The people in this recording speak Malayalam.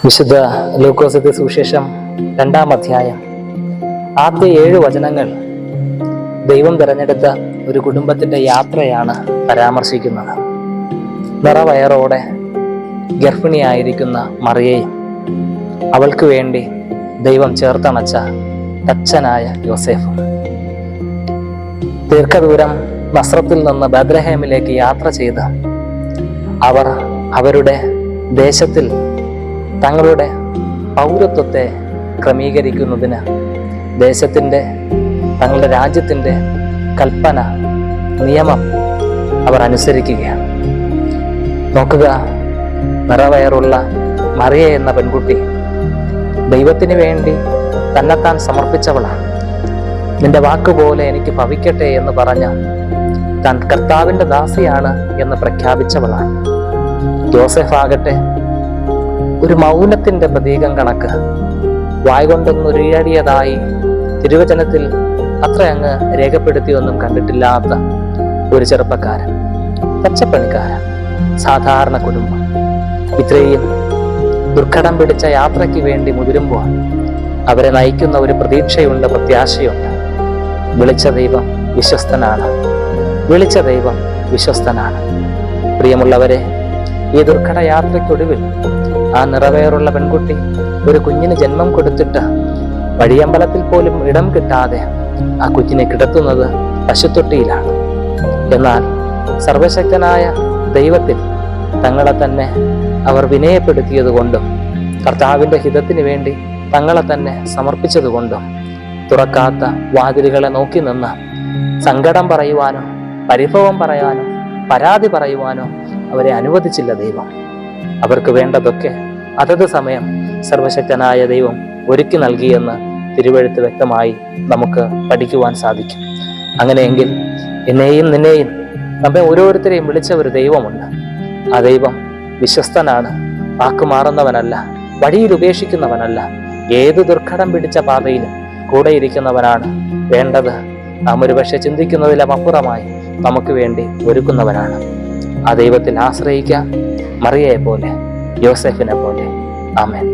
വിശുദ്ധ ലൂക്കോസിന്റെ സുവിശേഷം 2-ാം അധ്യായം ആദ്യ 7 വചനങ്ങൾ ദൈവം തിരഞ്ഞെടുത്ത ഒരു കുടുംബത്തിന്റെ യാത്രയാണ് പരാമർശിക്കുന്നത്. നിറവയറോടെ ഗർഭിണിയായിരിക്കുന്ന മറിയയും അവൾക്ക് വേണ്ടി ദൈവം ചേർത്തണച്ച അച്ഛനായ യോസേഫും ദീർഘദൂരം നസ്രത്തിൽ നിന്ന് ബേത്ലഹേമിലേക്ക് യാത്ര ചെയ്ത് അവർ അവരുടെ ദേശത്തിൽ തങ്ങളുടെ പൗരത്വത്തെ ക്രമീകരിക്കുന്നതിന് തങ്ങളുടെ രാജ്യത്തിൻ്റെ കൽപ്പന നിയമം അവർ അനുസരിക്കുകയാണ്. നോക്കുക, നിറവയറുള്ള മറിയ എന്ന പെൺകുട്ടി ദൈവത്തിന് വേണ്ടി തന്നെത്താൻ സമർപ്പിച്ചവളാണ്. നിന്റെ വാക്കുപോലെ എനിക്ക് ഭവിക്കട്ടെ എന്ന് പറഞ്ഞ താൻ കർത്താവിൻ്റെ ദാസിയാണ് എന്ന് പ്രഖ്യാപിച്ചവളാണ്. യോസേഫ് ആകട്ടെ ഒരു മൗനത്തിന്റെ പ്രതീകം കണക്ക് വായ്കൊണ്ടൊന്നൊരിയടിയതായി തിരുവചനത്തിൽ അത്ര അങ്ങ് രേഖപ്പെടുത്തിയൊന്നും കണ്ടിട്ടില്ലാത്ത ഒരു ചെറുപ്പക്കാരൻ, പച്ചപ്പണിക്കാരൻ, സാധാരണ കുടുംബം ഇത്രയും ദുർഘടം പിടിച്ച യാത്രയ്ക്ക് വേണ്ടി മുതിരുമ്പോൾ അവരെ നയിക്കുന്ന ഒരു പ്രതീക്ഷയുണ്ട്, പ്രത്യാശയുണ്ട്. വിളിച്ച ദൈവം വിശ്വസ്തനാണ്. വിളിച്ച ദൈവം വിശ്വസ്തനാണ്. പ്രിയമുള്ളവരെ, ഈ ദുർഘട യാത്രയ്ക്കൊടുവിൽ ആ നിറവേറുള്ള പെൺകുട്ടി ഒരു കുഞ്ഞിന് ജന്മം കൊടുത്തിട്ട് വഴിയമ്പലത്തിൽ പോലും ഇടം കിട്ടാതെ ആ കുഞ്ഞിനെ കിടത്തുന്നത് പശുത്തൊട്ടിയിലാണ്. എന്നാൽ സർവശക്തനായ ദൈവത്തിൽ തങ്ങളെ തന്നെ അവർ വിനയപ്പെടുത്തിയത് കൊണ്ടും കർത്താവിൻ്റെ ഹിതത്തിന് വേണ്ടി തങ്ങളെ തന്നെ സമർപ്പിച്ചതുകൊണ്ടും തുറക്കാത്ത വാതിലുകളെ നോക്കി നിന്ന് സങ്കടം പറയുവാനോ പരിഭവം പറയാനോ പരാതി പറയുവാനോ അവരെ അനുവദിച്ചില്ല ദൈവം. അവർക്ക് വേണ്ടതൊക്കെ അതത് സമയം സർവശക്തനായ ദൈവം ഒരുക്കി നൽകിയെന്ന് തിരുവെഴുത്ത് വ്യക്തമായി നമുക്ക് പഠിക്കുവാൻ സാധിക്കും. അങ്ങനെയെങ്കിൽ എന്നെയും നിന്നെയും നമ്മെ ഓരോരുത്തരെയും വിളിച്ച ഒരു ദൈവമുണ്ട്. ആ ദൈവം വിശ്വസ്തനാണ്. വാക്കുമാറുന്നവനല്ല, വഴിയിൽ ഉപേക്ഷിക്കുന്നവനല്ല. ഏത് ദുർഘടം പിടിച്ച പാതയിലും കൂടെ ഇരിക്കുന്നവനാണ്. വേണ്ടത് നാം ഒരുപക്ഷെ ചിന്തിക്കുന്നതിലും അപ്പുറമായി നമുക്ക് വേണ്ടി ഒരുക്കുന്നവനാണ്. ആ ദൈവത്തിൽ ആശ്രയിക്കാം, മറിയയെ പോലെ, യോസേഫിനെ പോലെ. ആമേൻ.